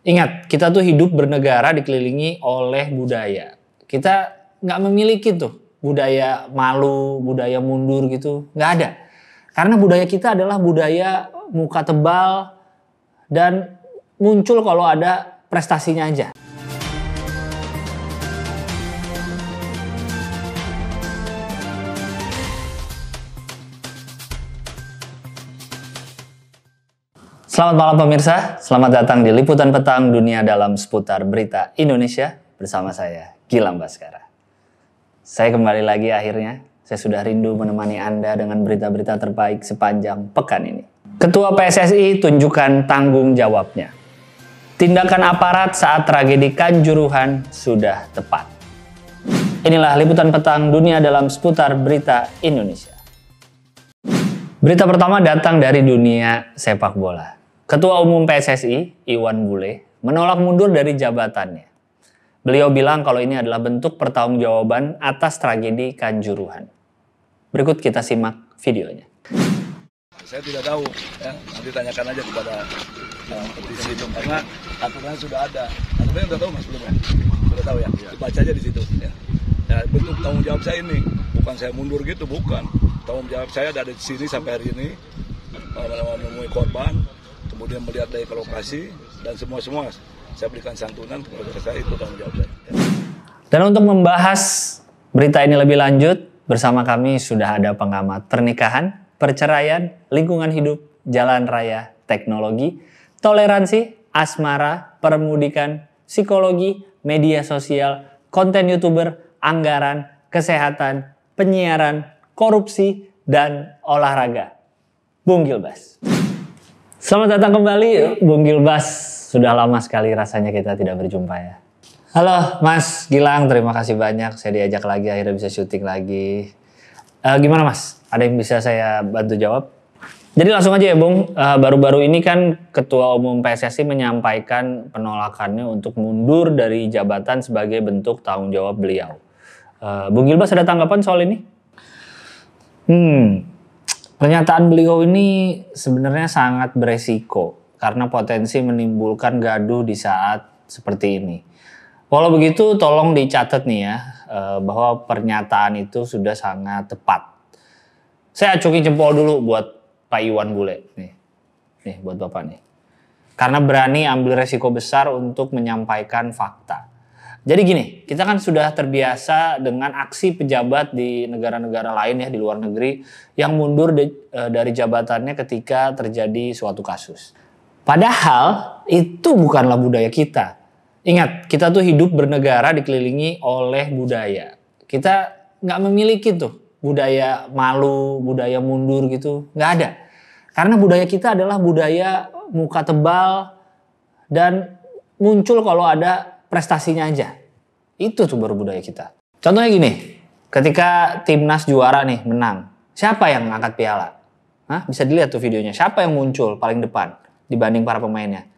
Ingat, kita tuh hidup bernegara dikelilingi oleh budaya. Kita nggak memiliki tuh budaya malu, budaya mundur gitu. Nggak ada. Karena budaya kita adalah budaya muka tebal dan muncul kalau ada prestasinya aja. Selamat malam pemirsa, selamat datang di Liputan Petang Dunia dalam seputar berita Indonesia bersama saya, Gilang Baskara. Saya kembali lagi akhirnya, saya sudah rindu menemani Anda dengan berita-berita terbaik sepanjang pekan ini. Ketua PSSI tunjukkan tanggung jawabnya. Tindakan aparat saat tragedi Kanjuruhan sudah tepat. Inilah Liputan Petang Dunia dalam seputar berita Indonesia. Berita pertama datang dari dunia sepak bola. Ketua Umum PSSI, Iwan Bule, menolak mundur dari jabatannya. Beliau bilang kalau ini adalah bentuk pertanggungjawaban atas tragedi Kanjuruhan. Berikut kita simak videonya. Saya tidak tahu, ya. Nanti tanyakan aja kepada petisi itu, karena aturannya sudah ada. Aturannya sudah tahu mas belum ya? Sudah tahu ya? Baca aja di situ. Ya. Ya, bentuk tanggung jawab saya ini, bukan saya mundur gitu, bukan. Tanggung jawab saya ada di sini sampai hari ini, menemui korban, kemudian melihat dari ke lokasi, dan semua saya berikan santunan kepada saya, itu tanggung jawab saya. Ya. Dan untuk membahas berita ini lebih lanjut, bersama kami sudah ada pengamat pernikahan, perceraian, lingkungan hidup, jalan raya, teknologi, toleransi, asmara, permudikan, psikologi, media sosial, konten YouTuber, anggaran, kesehatan, penyiaran, korupsi, dan olahraga. Bung Gilbas. Selamat datang kembali, Bung Gilbas. Sudah lama sekali rasanya kita tidak berjumpa ya. Halo Mas Gilang, terima kasih banyak. Saya diajak lagi, akhirnya bisa syuting lagi. Gimana Mas? Ada yang bisa saya bantu jawab? Jadi langsung aja ya Bung, baru-baru ini kan Ketua Umum PSSI menyampaikan penolakannya untuk mundur dari jabatan sebagai bentuk tanggung jawab beliau. Bung Gilbas ada tanggapan soal ini? Pernyataan beliau ini sebenarnya sangat beresiko karena potensi menimbulkan gaduh di saat seperti ini. Walau begitu tolong dicatat nih ya, bahwa pernyataan itu sudah sangat tepat. Saya acungi jempol dulu buat Pak Iwan Bule. Nih buat Bapak nih. Karena berani ambil resiko besar untuk menyampaikan fakta. Jadi gini, kita kan sudah terbiasa dengan aksi pejabat di negara-negara lain ya, di luar negeri, yang mundur dari jabatannya ketika terjadi suatu kasus. Padahal itu bukanlah budaya kita. Ingat, kita tuh hidup bernegara dikelilingi oleh budaya. Kita nggak memiliki tuh budaya malu, budaya mundur gitu, nggak ada. Karena budaya kita adalah budaya muka tebal dan muncul kalau ada prestasinya aja. Itu tuh baru budaya kita. Contohnya gini, ketika timnas juara nih, menang. Siapa yang ngangkat piala? Bisa dilihat tuh videonya. Siapa yang muncul paling depan dibanding para pemainnya?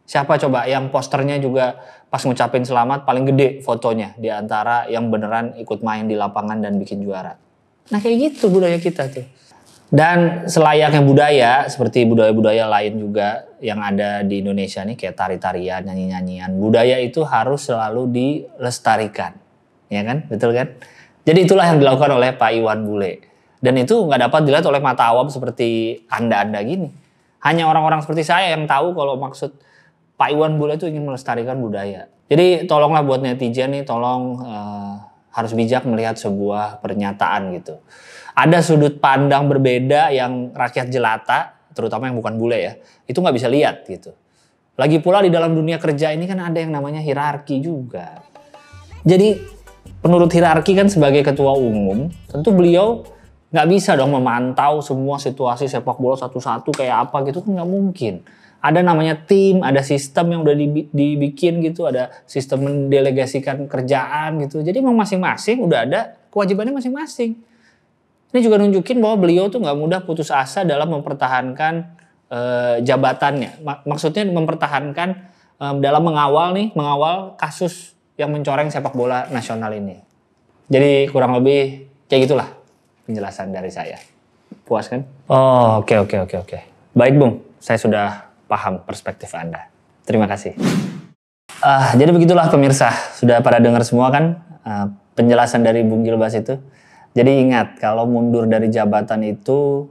Siapa coba yang posternya juga pas ngucapin selamat paling gede fotonya di antara yang beneran ikut main di lapangan dan bikin juara. Nah kayak gitu budaya kita tuh. Dan selayaknya budaya, seperti budaya-budaya lain juga yang ada di Indonesia nih, kayak tari-tarian, nyanyi-nyanyian. Budaya itu harus selalu dilestarikan. Ya kan? Betul kan? Jadi itulah yang dilakukan oleh Pak Iwan Bule. Dan itu nggak dapat dilihat oleh mata awam seperti Anda-Anda gini. Hanya orang-orang seperti saya yang tahu kalau maksud Pak Iwan Bule itu ingin melestarikan budaya. Jadi tolonglah buat netizen nih, tolong harus bijak melihat sebuah pernyataan gitu. Ada sudut pandang berbeda yang rakyat jelata, terutama yang bukan bule ya, itu nggak bisa lihat gitu. Lagi pula di dalam dunia kerja ini kan ada yang namanya hierarki juga. Jadi menurut hierarki kan sebagai ketua umum, tentu beliau nggak bisa dong memantau semua situasi sepak bola satu-satu kayak apa gitu, kan nggak mungkin. Ada namanya tim, ada sistem yang udah dibikin gitu, ada sistem mendelegasikan kerjaan gitu. Jadi memang masing-masing udah ada kewajibannya masing-masing. Ini juga nunjukin bahwa beliau tuh nggak mudah putus asa dalam mempertahankan jabatannya. Maksudnya mempertahankan dalam mengawal kasus yang mencoreng sepak bola nasional ini. Jadi kurang lebih kayak gitulah penjelasan dari saya. Puas kan? Oh, oke. Baik Bung, saya sudah paham perspektif Anda. Terima kasih. Jadi begitulah pemirsa, sudah pada dengar semua kan penjelasan dari Bung Gilbas itu. Jadi ingat, kalau mundur dari jabatan itu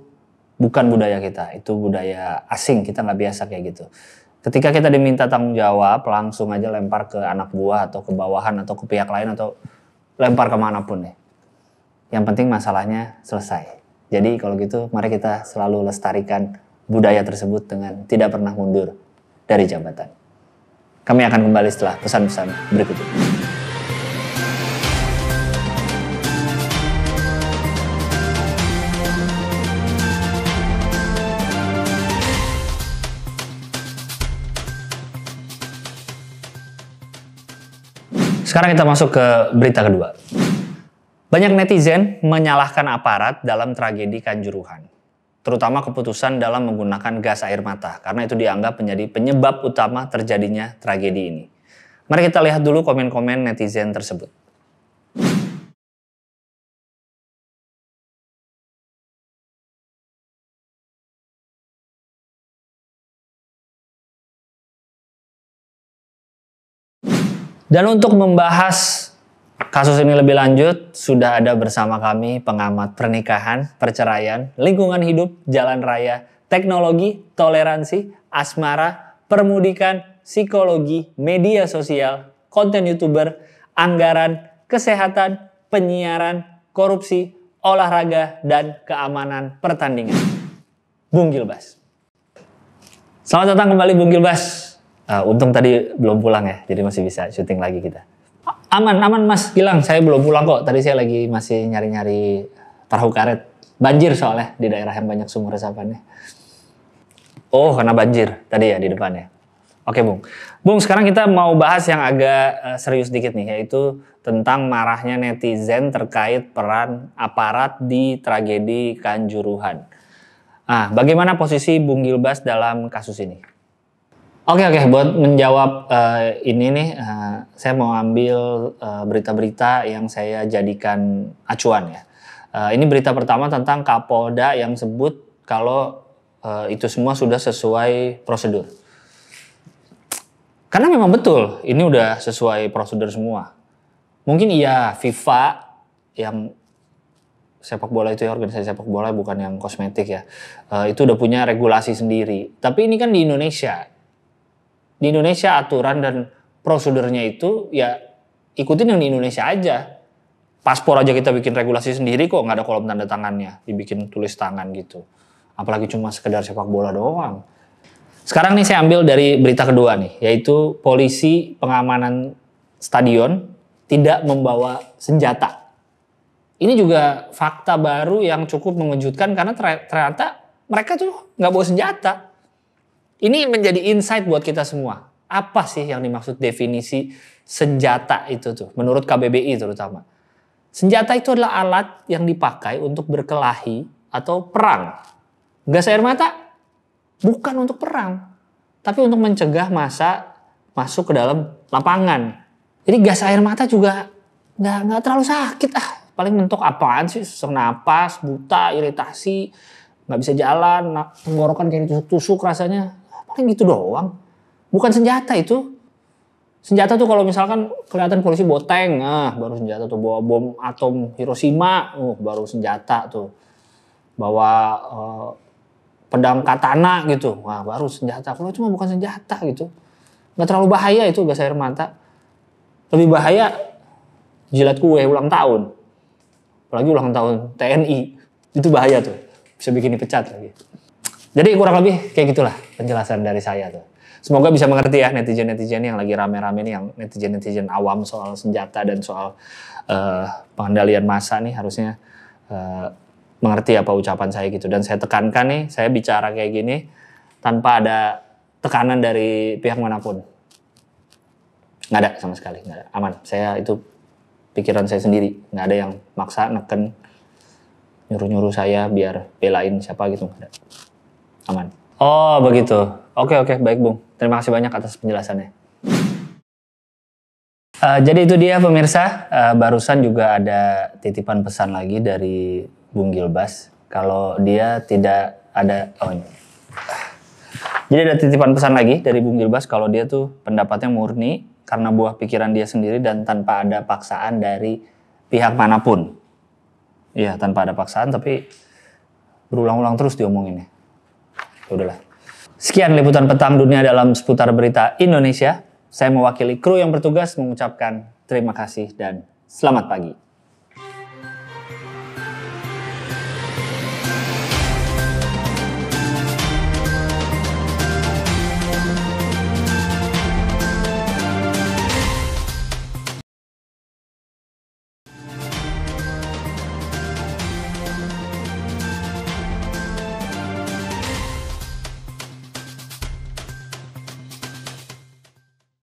bukan budaya kita, itu budaya asing, kita nggak biasa kayak gitu. Ketika kita diminta tanggung jawab, langsung aja lempar ke anak buah atau ke bawahan atau ke pihak lain atau lempar kemanapun deh. Yang penting masalahnya selesai. Jadi kalau gitu, mari kita selalu lestarikan budaya tersebut dengan tidak pernah mundur dari jabatan. Kami akan kembali setelah pesan-pesan berikut ini. Sekarang kita masuk ke berita kedua. Banyak netizen menyalahkan aparat dalam tragedi Kanjuruhan, terutama keputusan dalam menggunakan gas air mata, karena itu dianggap menjadi penyebab utama terjadinya tragedi ini. Mari kita lihat dulu komen-komen netizen tersebut. Dan untuk membahas kasus ini lebih lanjut, sudah ada bersama kami pengamat pernikahan, perceraian, lingkungan hidup, jalan raya, teknologi, toleransi, asmara, permudikan, psikologi, media sosial, konten YouTuber, anggaran, kesehatan, penyiaran, korupsi, olahraga, dan keamanan pertandingan. Bung Gilbas. Selamat datang kembali Bung Gilbas. Untung tadi belum pulang ya, jadi masih bisa syuting lagi kita. Aman Mas Gilang, saya belum pulang kok. Tadi saya lagi masih nyari-nyari perahu karet. Banjir soalnya di daerah yang banyak sumur resapannya. Oh, karena banjir tadi ya di depannya. Oke Bung. Bung, sekarang kita mau bahas yang agak serius dikit nih, yaitu tentang marahnya netizen terkait peran aparat di tragedi Kanjuruhan. Bagaimana posisi Bung Gilbas dalam kasus ini? Oke, buat menjawab ini nih, saya mau ambil berita-berita yang saya jadikan acuan ya. Ini berita pertama tentang Kapolda yang sebut kalau itu semua sudah sesuai prosedur. Karena memang betul, ini udah sesuai prosedur semua. Mungkin iya FIFA yang sepak bola itu ya, organisasi sepak bola bukan yang kosmetik ya, itu udah punya regulasi sendiri. Tapi ini kan di Indonesia. Di Indonesia aturan dan prosedurnya itu ya ikutin yang di Indonesia aja. Paspor aja kita bikin regulasi sendiri kok, nggak ada kolom tanda tangannya, dibikin tulis tangan gitu. Apalagi cuma sekedar sepak bola doang. Sekarang nih saya ambil dari berita kedua nih, yaitu polisi pengamanan stadion tidak membawa senjata. Ini juga fakta baru yang cukup mengejutkan karena ternyata mereka tuh nggak bawa senjata. Ini menjadi insight buat kita semua. Apa sih yang dimaksud definisi senjata itu tuh, menurut KBBI terutama. Senjata itu adalah alat yang dipakai untuk berkelahi atau perang. Gas air mata bukan untuk perang, tapi untuk mencegah massa masuk ke dalam lapangan. Jadi gas air mata juga nggak terlalu sakit. Paling mentok apaan sih? Sesak napas, buta, iritasi, nggak bisa jalan, tenggorokan kayak ditusuk-tusuk rasanya. Paling gitu doang. Bukan senjata itu. Senjata tuh kalau misalkan kelihatan polisi bawa tank, baru senjata tuh. Bawa bom atom Hiroshima, baru senjata tuh. Bawa pedang katana gitu, baru senjata. Kalau itu mah bukan senjata gitu. Nggak terlalu bahaya itu gas air mata. Lebih bahaya jilat kue ulang tahun. Apalagi ulang tahun TNI. Itu bahaya tuh. Bisa bikin dipecat lagi. Jadi kurang lebih kayak gitulah penjelasan dari saya tuh. Semoga bisa mengerti ya netizen-netizen yang lagi rame-rame nih, yang netizen-netizen awam soal senjata dan soal pengendalian massa nih harusnya mengerti apa ucapan saya gitu. Dan saya tekankan nih, saya bicara kayak gini tanpa ada tekanan dari pihak manapun. Nggak ada sama sekali, nggak ada. Aman, saya itu pikiran saya sendiri. Nggak ada yang maksa, neken, nyuruh-nyuruh saya biar belain siapa gitu, nggak ada. Aman. Oh begitu. Oke, baik Bung. Terima kasih banyak atas penjelasannya. Jadi itu dia pemirsa. Barusan juga ada titipan pesan lagi dari Bung Gilbas. Kalau dia tidak ada... Jadi ada titipan pesan lagi dari Bung Gilbas kalau dia tuh pendapatnya murni, karena buah pikiran dia sendiri dan tanpa ada paksaan dari pihak manapun. Iya, tanpa ada paksaan, tapi berulang-ulang terus diomonginnya. Ya udahlah. Sekian liputan petang dunia dalam seputar berita Indonesia. Saya mewakili kru yang bertugas mengucapkan terima kasih dan selamat pagi.